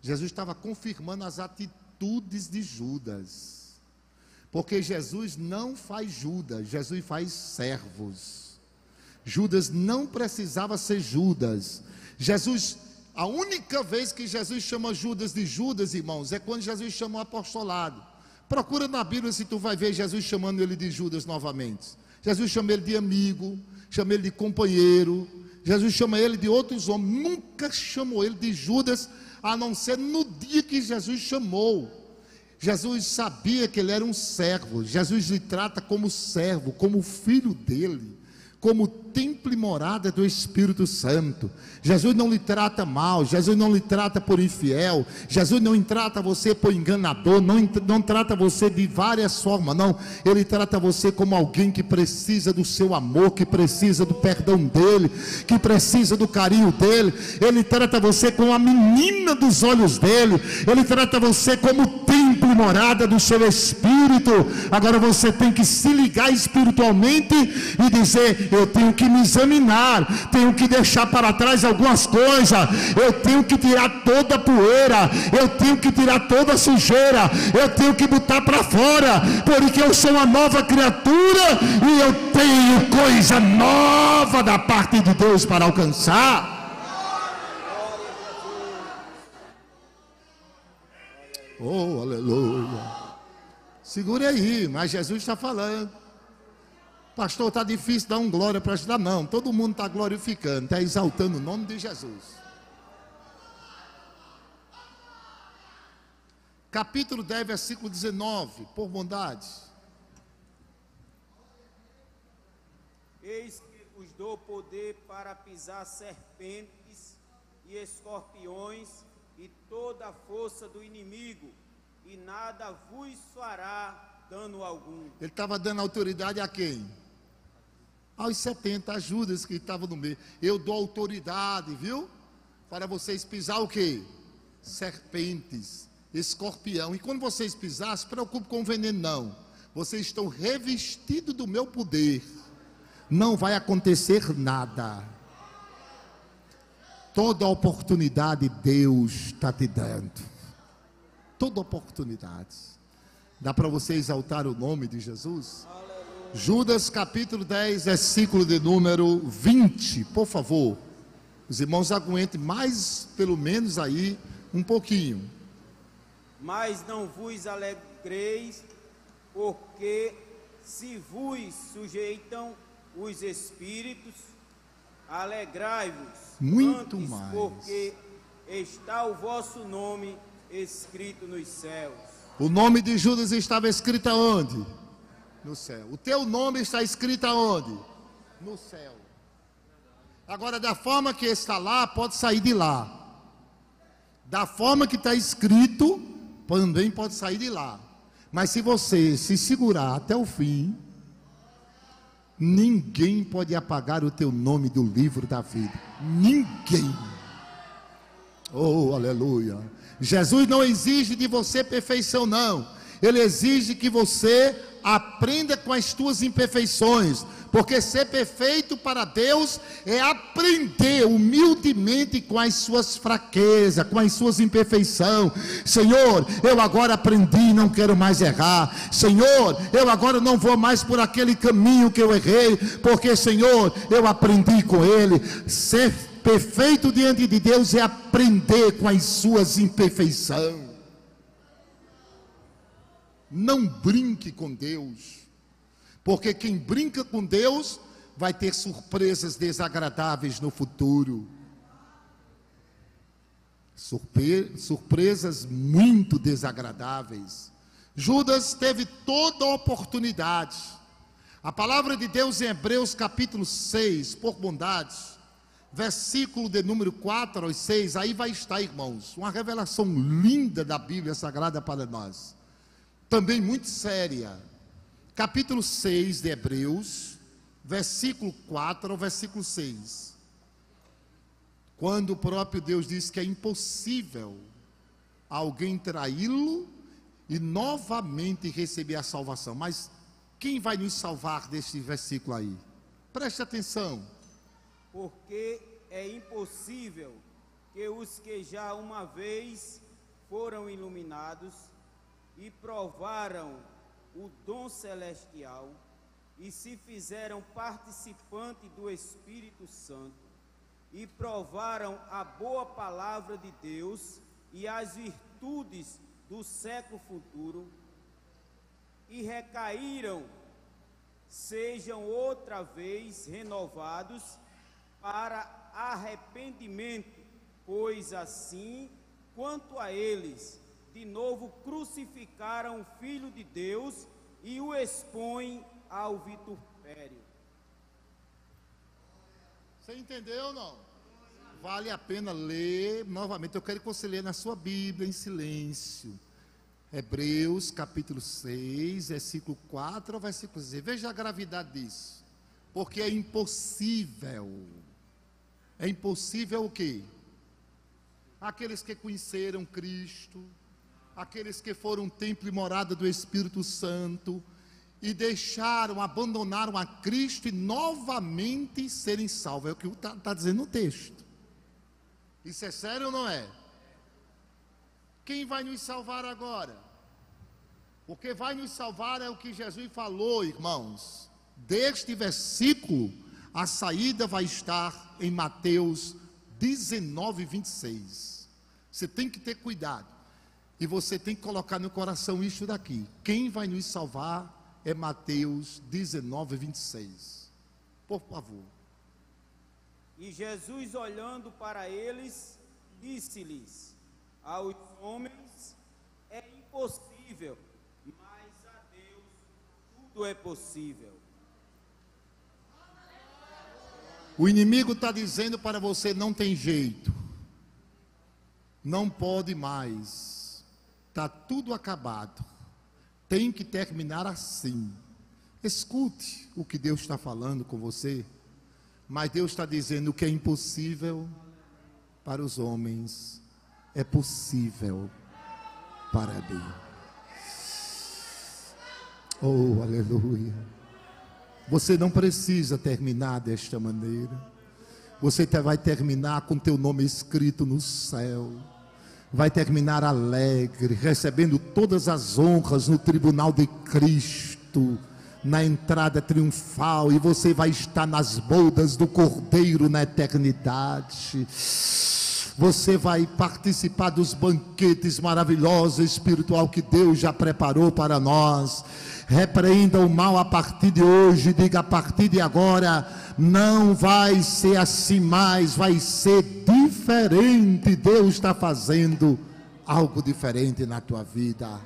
Jesus estava confirmando as atitudes de Judas, porque Jesus não faz Judas, Jesus faz servos. Judas não precisava ser Judas. Jesus, a única vez que Jesus chama Judas de Judas, irmãos, é quando Jesus chama o apostolado. Procura na Bíblia se tu vai ver Jesus chamando ele de Judas novamente. Jesus chama ele de amigo, chama ele de companheiro, Jesus chama ele de outros homens, nunca chamou ele de Judas, a não ser no dia que Jesus chamou. Jesus sabia que ele era um servo. Jesus lhe trata como servo, como filho dele, como templo e morada do Espírito Santo. Jesus não lhe trata mal, Jesus não lhe trata por infiel, Jesus não trata você por enganador, não trata você de várias formas, não. Ele trata você como alguém que precisa do seu amor, que precisa do perdão dele, que precisa do carinho dele. Ele trata você como a menina dos olhos dele, ele trata você como templo templo e morada do seu Espírito. Agora você tem que se ligar espiritualmente e dizer: eu tenho que me examinar, tenho que deixar para trás algumas coisas, eu tenho que tirar toda a poeira, eu tenho que tirar toda a sujeira, eu tenho que botar para fora, porque eu sou uma nova criatura e eu tenho coisa nova da parte de Deus para alcançar. Oh, aleluia. Segure aí, mas Jesus está falando. Pastor, está difícil dar um glória para ajudar. Não, todo mundo está glorificando, está exaltando o nome de Jesus. Capítulo 10, versículo 19, por bondade. Eis que vos dou poder para pisar serpentes e escorpiões e toda a força do inimigo, e nada vos fará dano algum. Ele estava dando autoridade a quem? Aos 70 Judas que estavam no meio. Eu dou autoridade, viu? Para vocês pisar o quê? Serpentes, escorpião. E quando vocês pisar, se preocupe com o veneno não. Vocês estão revestidos do meu poder. Não vai acontecer nada. Toda oportunidade Deus está te dando. Toda oportunidade. Dá para você exaltar o nome de Jesus? Aleluia. Judas capítulo 10, versículo de número 20, por favor. Os irmãos aguentem mais, pelo menos aí, um pouquinho. Mas não vos alegreis, porque se vos sujeitam os espíritos, alegrai-vos muito antes, mais, porque está o vosso nome escrito nos céus. O nome de Judas estava escrito aonde? No céu. O teu nome está escrito aonde? No céu. Agora, da forma que está lá, pode sair de lá. Da forma que está escrito, também pode sair de lá. Mas se você se segurar até o fim, ninguém pode apagar o teu nome do livro da vida. Ninguém. Oh, aleluia. Jesus não exige de você perfeição, não. Ele exige que você aprenda com as tuas imperfeições. Porque ser perfeito para Deus é aprender humildemente com as suas fraquezas, com as suas imperfeições. Senhor, eu agora aprendi, não quero mais errar. Senhor, eu agora não vou mais por aquele caminho que eu errei, porque, Senhor, eu aprendi com Ele. Ser perfeito diante de Deus é aprender com as suas imperfeições. Não brinque com Deus. Porque quem brinca com Deus vai ter surpresas desagradáveis no futuro. Surpresas muito desagradáveis. Judas teve toda a oportunidade. A palavra de Deus em Hebreus capítulo 6, por bondade, versículo de número 4 aos 6, aí vai estar, irmãos, uma revelação linda da Bíblia Sagrada para nós. Também muito séria. Capítulo 6 de Hebreus, versículo 4 ao versículo 6. Quando o próprio Deus diz que é impossível alguém traí-lo e novamente receber a salvação. Mas quem vai nos salvar deste versículo aí? Preste atenção. Porque é impossível que os que já uma vez foram iluminados e provaram o dom celestial e se fizeram participantes do Espírito Santo e provaram a boa palavra de Deus e as virtudes do século futuro e recaíram, sejam outra vez renovados para arrependimento, pois assim, quanto a eles, de novo crucificaram o Filho de Deus e o expõem ao vitupério. Você entendeu ou não? Vale a pena ler novamente. Eu quero que você leia na sua Bíblia em silêncio. Hebreus capítulo 6, versículo 4 ao versículo 6. Veja a gravidade disso. Porque é impossível. É impossível o quê? Aqueles que conheceram Cristo, aqueles que foram templo e morada do Espírito Santo e deixaram, abandonaram a Cristo e novamente serem salvos. É o que está dizendo no texto. Isso é sério ou não é? Quem vai nos salvar agora? O que vai nos salvar é o que Jesus falou, irmãos. Deste versículo, a saída vai estar em Mateus 19, 26. Você tem que ter cuidado. E você tem que colocar no coração isso daqui. Quem vai nos salvar é Mateus 19, 26. Por favor. E Jesus, olhando para eles, disse-lhes: aos homens é impossível, mas a Deus tudo é possível. O inimigo está dizendo para você: não tem jeito, não pode mais, está tudo acabado, tem que terminar assim. Escute o que Deus está falando com você. Mas Deus está dizendo: o que é impossível para os homens é possível para mim. Oh, aleluia. Você não precisa terminar desta maneira. Você vai terminar com teu nome escrito no céu. Vai terminar alegre, recebendo todas as honras no tribunal de Cristo, na entrada triunfal, e você vai estar nas bodas do Cordeiro na eternidade. Você vai participar dos banquetes maravilhosos espiritual que Deus já preparou para nós. Repreenda o mal a partir de hoje, diga: a partir de agora não vai ser assim mais, vai ser diferente. Deus está fazendo algo diferente na tua vida.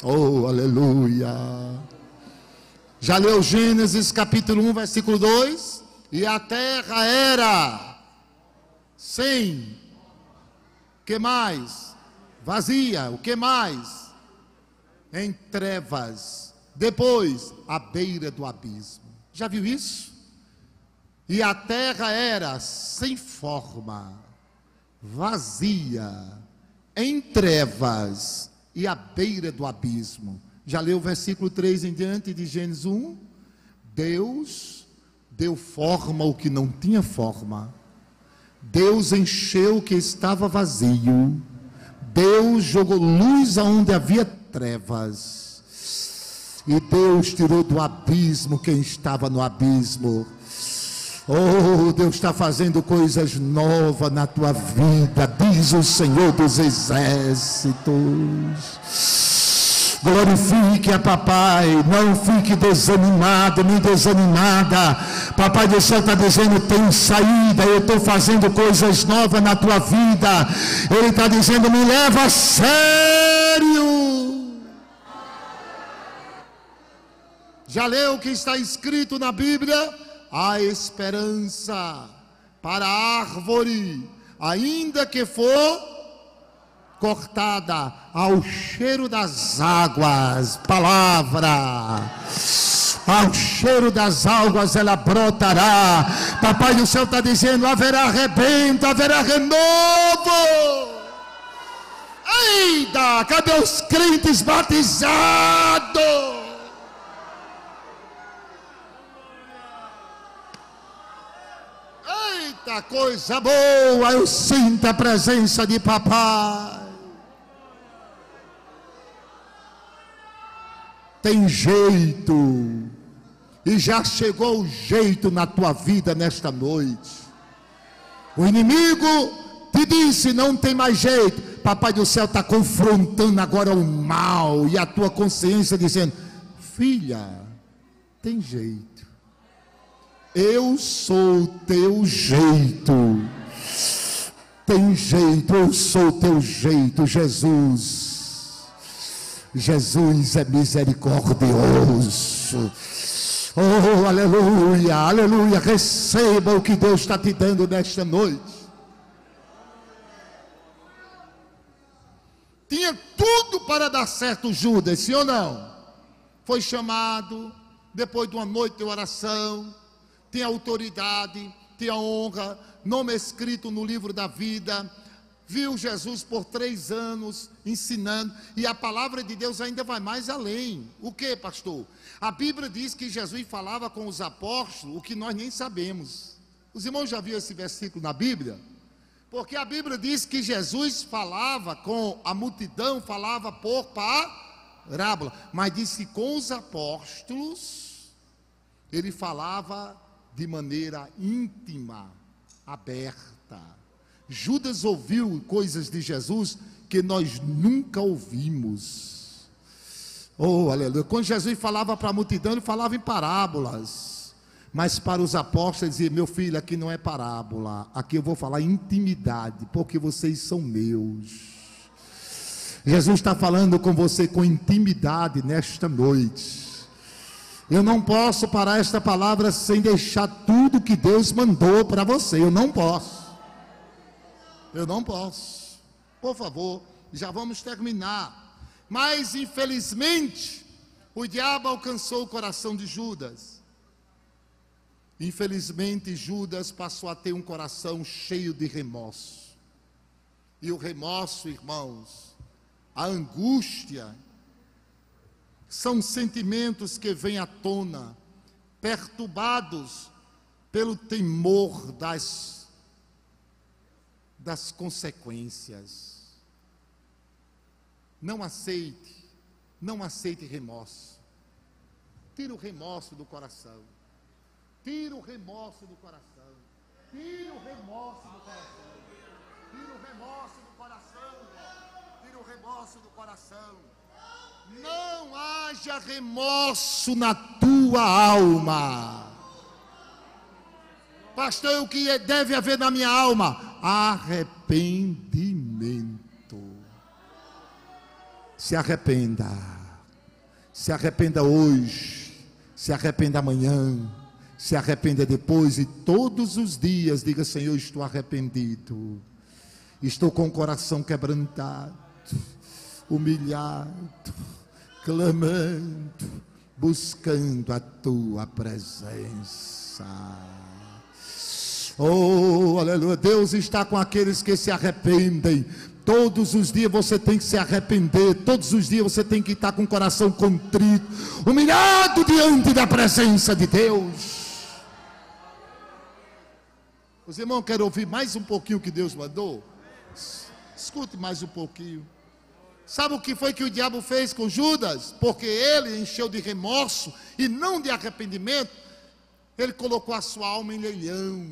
Oh, aleluia. Já leu Gênesis capítulo 1, versículo 2? E a terra era sem, que mais? Vazia, o que mais? Em trevas. Depois, à beira do abismo. Já viu isso? E a terra era sem forma, vazia, em trevas e à beira do abismo. Já leu o versículo 3 em diante de Gênesis 1? Deus deu forma ao que não tinha forma. Deus encheu o que estava vazio. Deus jogou luz aonde havia trevas. E Deus tirou do abismo quem estava no abismo. Oh, Deus está fazendo coisas novas na tua vida, diz o Senhor dos Exércitos. Glorifique a papai, não fique desanimado nem desanimada. Papai do céu está dizendo: tem saída, eu estou fazendo coisas novas na tua vida. Ele está dizendo: me leva a sério. Já leu o que está escrito na Bíblia? A esperança para a árvore, ainda que for cortada, ao cheiro das águas. Palavra. Ao cheiro das águas ela brotará. Papai do céu está dizendo: haverá rebento, haverá renovo. Eita, cadê os crentes batizados? Eita, coisa boa, eu sinto a presença de papai. Tem jeito, e já chegou o jeito na tua vida nesta noite. O inimigo te disse: não tem mais jeito. Papai do céu está confrontando agora o mal, e a tua consciência dizendo: filha, tem jeito. Eu sou o teu jeito. Tem jeito, eu sou o teu jeito. Jesus é misericordioso. Oh, aleluia, aleluia. Receba o que Deus está te dando nesta noite. Tinha tudo para dar certo Judas, sim ou não? Foi chamado, depois de uma noite de oração, tinha autoridade, tinha honra, nome escrito no livro da vida, viu Jesus por 3 anos ensinando, e a palavra de Deus ainda vai mais além. O que, pastor? A Bíblia diz que Jesus falava com os apóstolos o que nós nem sabemos. Os irmãos já viram esse versículo na Bíblia? Porque a Bíblia diz que Jesus falava com a multidão, falava por parábola, mas disse que com os apóstolos ele falava de maneira íntima, aberta. Judas ouviu coisas de Jesus que nós nunca ouvimos. Oh, aleluia. Quando Jesus falava para a multidão, ele falava em parábolas. Mas para os apóstolos, ele dizia: meu filho, aqui não é parábola, aqui eu vou falar intimidade, porque vocês são meus. Jesus está falando com você com intimidade nesta noite. Eu não posso parar esta palavra sem deixar tudo que Deus mandou para você. Eu não posso. Eu não posso. Por favor, já vamos terminar. Mas infelizmente, o diabo alcançou o coração de Judas. Infelizmente, Judas passou a ter um coração cheio de remorso. E o remorso, irmãos, a angústia, são sentimentos que vêm à tona, perturbados pelo temor das consequências. Não aceite remorso. Tira o remorso do coração. Tira o remorso do coração. Tira o remorso do coração. Tira o remorso do coração. Tira o remorso do coração. Não haja remorso na tua alma. Pastor, o que deve haver na minha alma? Arrependimento. Se arrependa. Se arrependa hoje. Se arrependa amanhã. Se arrependa depois, e todos os dias diga: Senhor, estou arrependido. Estou com o coração quebrantado, humilhado, clamando, buscando a tua presença. Oh, aleluia. Deus está com aqueles que se arrependem. Todos os dias você tem que se arrepender. Todos os dias você tem que estar com o coração contrito, humilhado diante da presença de Deus. Os irmãos querem ouvir mais um pouquinho o que Deus mandou? Escute mais um pouquinho. Sabe o que foi que o diabo fez com Judas? Porque ele encheu de remorso e não de arrependimento. Ele colocou a sua alma em leilão.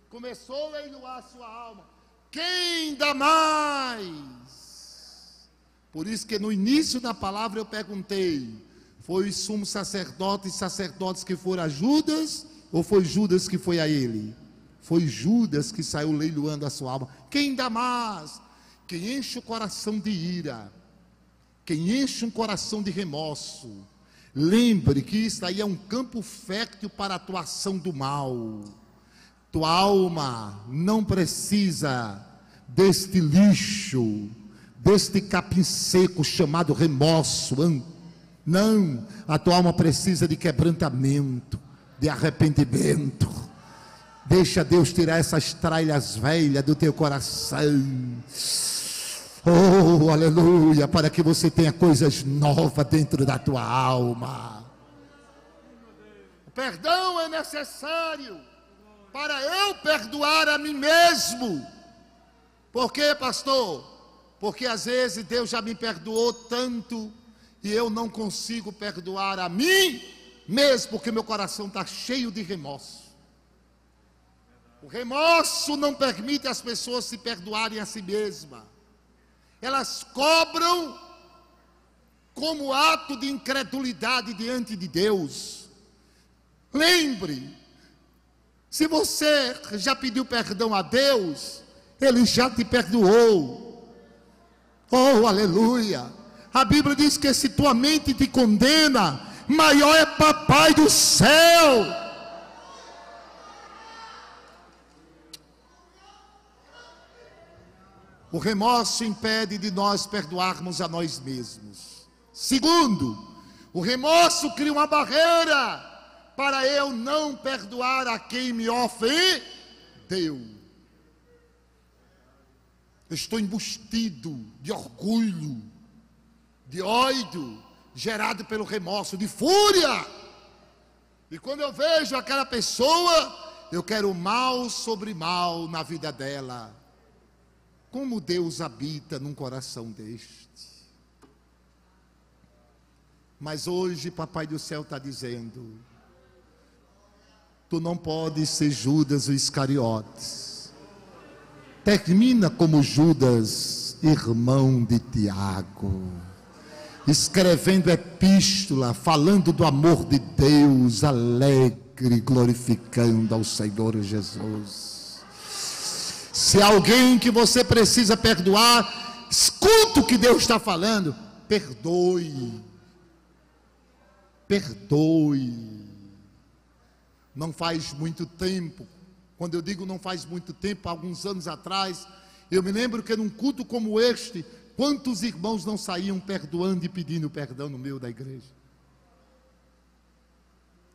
Começou a leiloar a sua alma. Quem dá mais? Por isso que no início da palavra eu perguntei: foi o sumo sacerdote e sacerdotes que foram a Judas, ou foi Judas que foi a ele? Foi Judas que saiu leiloando a sua alma. Quem dá mais? Quem enche o coração de ira, quem enche um coração de remorso. Lembre que isso aí é um campo fértil para a atuação do mal. Tua alma não precisa deste lixo, deste capim seco chamado remorso. Não, a tua alma precisa de quebrantamento, de arrependimento. Deixa Deus tirar essas tralhas velhas do teu coração. Oh, aleluia, para que você tenha coisas novas dentro da tua alma. O perdão é necessário para eu perdoar a mim mesmo. Por quê, pastor? Porque às vezes Deus já me perdoou tanto e eu não consigo perdoar a mim mesmo, porque meu coração está cheio de remorso. O remorso não permite as pessoas se perdoarem a si mesmas. Elas cobram como ato de incredulidade diante de Deus. Lembre, se você já pediu perdão a Deus, Ele já te perdoou. Oh, aleluia. A Bíblia diz que se tua mente te condena, maior é Papai do céu. O remorso impede de nós perdoarmos a nós mesmos. Segundo, o remorso cria uma barreira para eu não perdoar a quem me ofendeu. eu estou embustido de orgulho, de ódio, gerado pelo remorso, de fúria. E quando eu vejo aquela pessoa, eu quero mal sobre mal na vida dela. Como Deus habita num coração deste? Mas hoje Papai do Céu está dizendo: tu não podes ser Judas o Iscariotes. Termina como Judas, irmão de Tiago, escrevendo epístola, falando do amor de Deus, alegre, glorificando ao Senhor Jesus. Se alguém que você precisa perdoar, escuta o que Deus está falando, perdoe. Perdoe. Não faz muito tempo, quando eu digo não faz muito tempo, alguns anos atrás, eu me lembro que num culto como este, quantos irmãos não saíam perdoando e pedindo perdão no meio da igreja?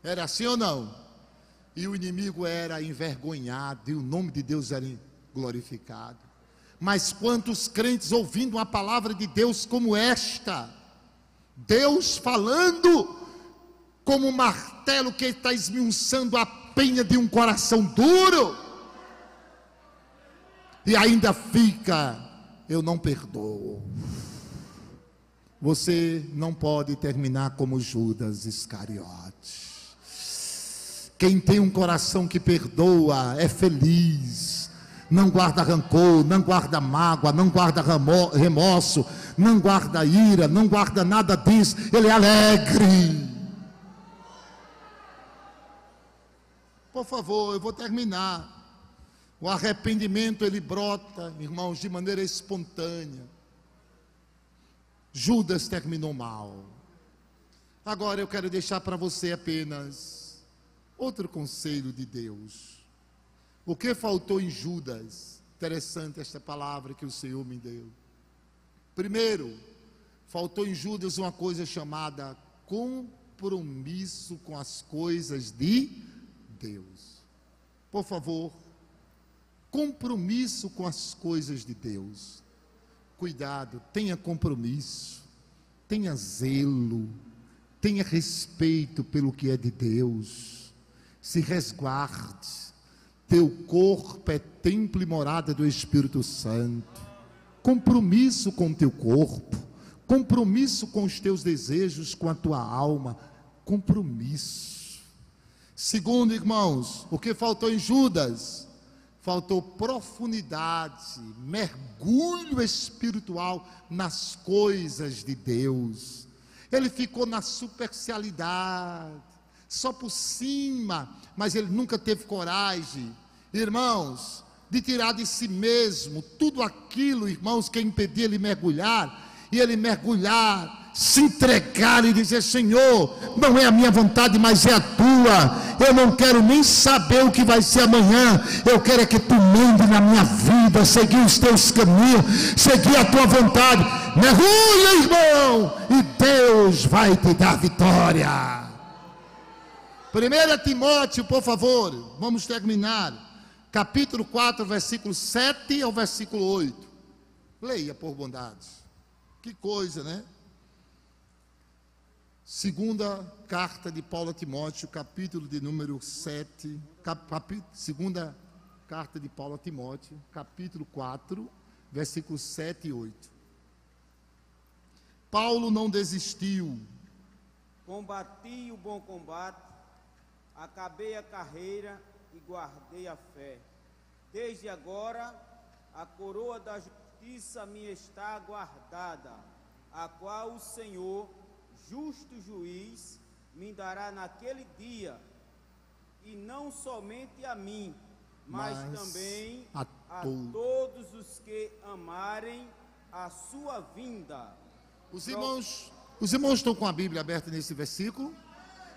Era assim ou não? E o inimigo era envergonhado e o nome de Deus era glorificado. Mas quantos crentes ouvindo uma palavra de Deus como esta, Deus falando como um martelo que está esmiuçando a penha de um coração duro, e ainda fica: eu não perdoo. Você não pode terminar como Judas Iscariote. Quem tem um coração que perdoa é feliz, não guarda rancor, não guarda mágoa, não guarda remorso, não guarda ira, não guarda nada disso, ele é alegre. Por favor, eu vou terminar. O arrependimento, ele brota, irmãos, de maneira espontânea. Judas terminou mal. Agora eu quero deixar para você apenas outro conselho de Deus. O que faltou em Judas? Interessante esta palavra que o Senhor me deu. Primeiro, faltou em Judas uma coisa chamada compromisso com as coisas de Deus. Por favor, compromisso com as coisas de Deus. Cuidado, tenha compromisso, tenha zelo, tenha respeito pelo que é de Deus. Se resguarde. Teu corpo é templo e morada do Espírito Santo. Compromisso com o teu corpo, compromisso com os teus desejos, com a tua alma, compromisso. Segundo, irmãos, o que faltou em Judas? Faltou profundidade, mergulho espiritual nas coisas de Deus. Ele ficou na superficialidade, só por cima, mas ele nunca teve coragem, irmãos, de tirar de si mesmo tudo aquilo, irmãos, que impedia ele mergulhar, e ele mergulhar, se entregar e dizer: Senhor, não é a minha vontade, mas é a tua. Eu não quero nem saber o que vai ser amanhã. Eu quero é que tu mande na minha vida, seguir os teus caminhos, seguir a tua vontade. Mergulha, irmão, e Deus vai te dar vitória. 1 Timóteo, por favor, vamos terminar. Capítulo 4, versículo 7 ao versículo 8. Leia por bondade. Que coisa, né? Segunda carta de Paulo a Timóteo, capítulo de número 7, segunda carta de Paulo a Timóteo, capítulo 4, versículos 7 e 8. Paulo não desistiu. Combati o bom combate, acabei a carreira e guardei a fé. Desde agora, a coroa da justiça me está guardada, a qual o Senhor, justo juiz, me dará naquele dia, e não somente a mim, mas também a todos os que amarem a sua vinda. Os irmãos estão com a Bíblia aberta nesse versículo.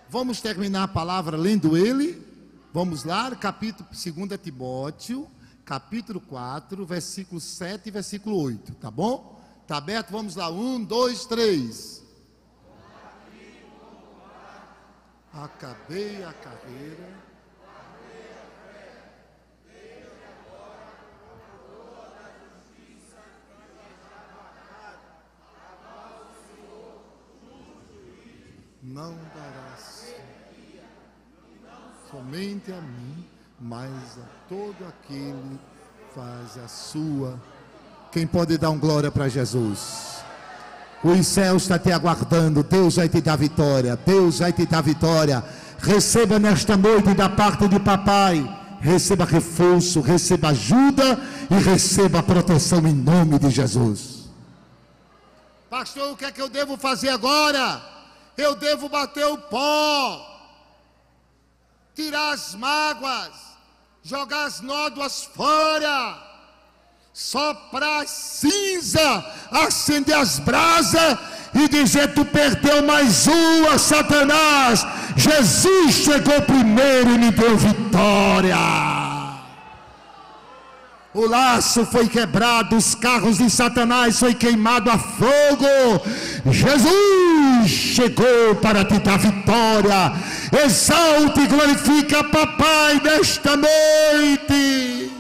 Vamos terminar a palavra lendo ele. Vamos lá, capítulo 2 Timóteo, capítulo 4, versículo 7 e versículo 8, tá bom? Tá aberto? Vamos lá, 1, 2, 3. Acabei a carreira. não darás somente a mim, mas a todo aquele que faz a sua. Quem pode dar um glória para Jesus? Os céus estão te aguardando. Deus vai te dar vitória. Deus vai te dar vitória. Receba nesta noite da parte de papai. Receba reforço, receba ajuda e receba proteção em nome de Jesus. Pastor, o que é que eu devo fazer agora? Eu devo bater o pó, tirar as mágoas, jogar as nódoas fora, soprar cinza, acender as brasas e dizer: tu perdeu mais uma, Satanás. Jesus chegou primeiro e me deu vitória. O laço foi quebrado, os carros de Satanás foi queimado a fogo. Jesus chegou para te dar vitória. Exalte e glorifica papai nesta noite.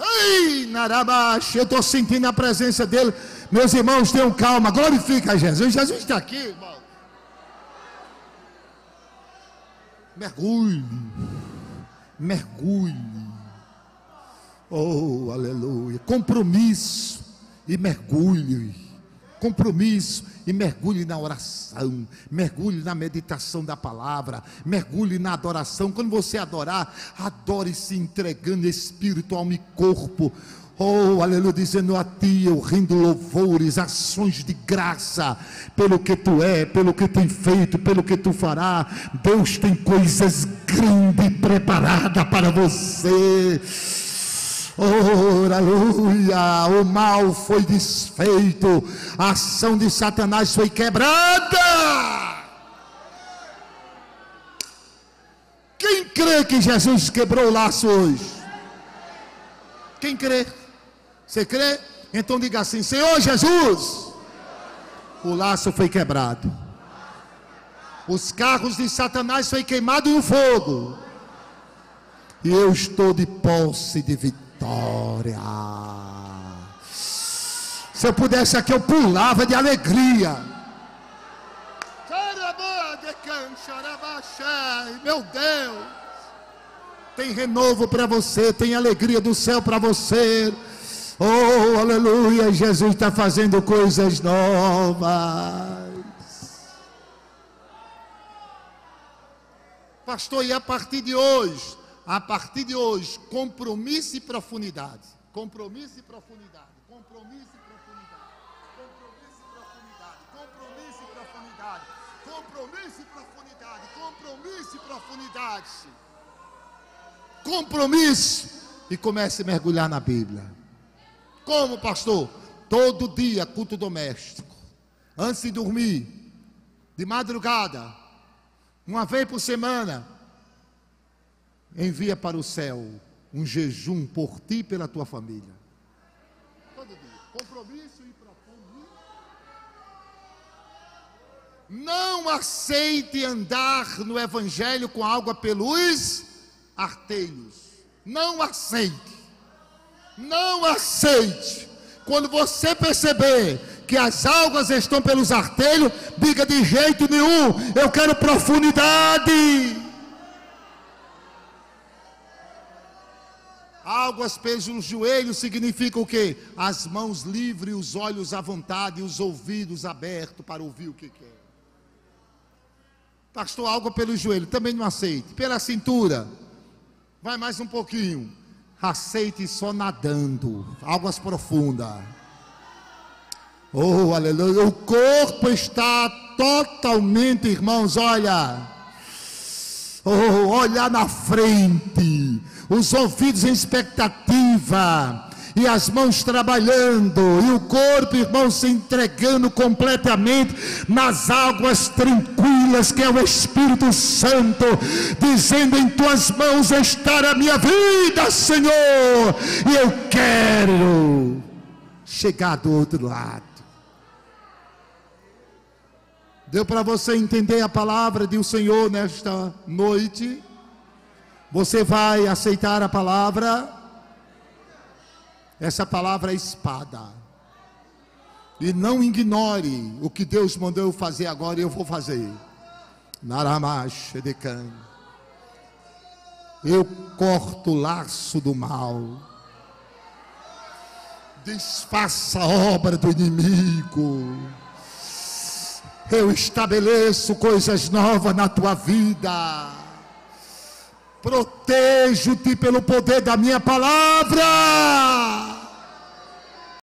Ei, Narabaxa, eu estou sentindo a presença dele. Meus irmãos, tenham calma, glorifica Jesus. Jesus está aqui, irmão. Mergulhe, mergulhe. Oh, aleluia. Compromisso e mergulhe. Compromisso e mergulhe na oração, mergulhe na meditação da palavra, mergulhe na adoração. Quando você adorar, adore se entregando espírito, alma e corpo. Oh, aleluia, dizendo: a ti eu rendo louvores, ações de graça, pelo que tu é, pelo que tem feito, pelo que tu fará. Deus tem coisas grandes preparadas para você. Oh, aleluia, o mal foi desfeito, a ação de Satanás foi quebrada. Quem crê que Jesus quebrou o laço hoje? Quem crê? Você crê? Então diga assim: Senhor Jesus, o laço foi quebrado, os carros de Satanás foi queimado no fogo, e eu estou de posse de vitória. Se eu pudesse aqui, eu pulava de alegria. Meu Deus, tem renovo para você, tem alegria do céu para você. Oh, aleluia, Jesus está fazendo coisas novas. Pastor, e a partir de hoje, compromisso e profundidade. Compromisso e profundidade. Compromisso e profundidade. Compromisso e profundidade. Compromisso e profundidade. Compromisso e profundidade. Compromisso e profundidade. Compromisso. E comece a mergulhar na Bíblia. Como, pastor? Todo dia, culto doméstico. Antes de dormir, de madrugada, uma vez por semana, envia para o céu um jejum por ti e pela tua família. Todo dia. Compromisso e profundo. Não aceite andar no evangelho com água pelos artelhos. Não aceite. Não aceite. Quando você perceber que as águas estão pelos artelhos, diga: de jeito nenhum, eu quero profundidade. Águas pelos joelhos significa o quê? As mãos livres, os olhos à vontade, os ouvidos abertos para ouvir o que quer. Pastor, água pelo joelho, também não aceite. Pela cintura, vai mais um pouquinho. Aceite só nadando, águas profundas. Oh, aleluia. O corpo está totalmente, irmãos, olha. Oh, olhar na frente. Os ouvidos em expectativa, e as mãos trabalhando, e o corpo, irmão, se entregando completamente nas águas tranquilas, que é o Espírito Santo, dizendo: em tuas mãos está a minha vida, Senhor, e eu quero chegar do outro lado. Deu para você entender a palavra do Senhor nesta noite? Você vai aceitar a palavra? Essa palavra é espada. E não ignore o que Deus mandou eu fazer agora e eu vou fazer. Naramash Edekan. Eu corto o laço do mal. Desfaça a obra do inimigo. Eu estabeleço coisas novas na tua vida. Protejo-te pelo poder da minha palavra.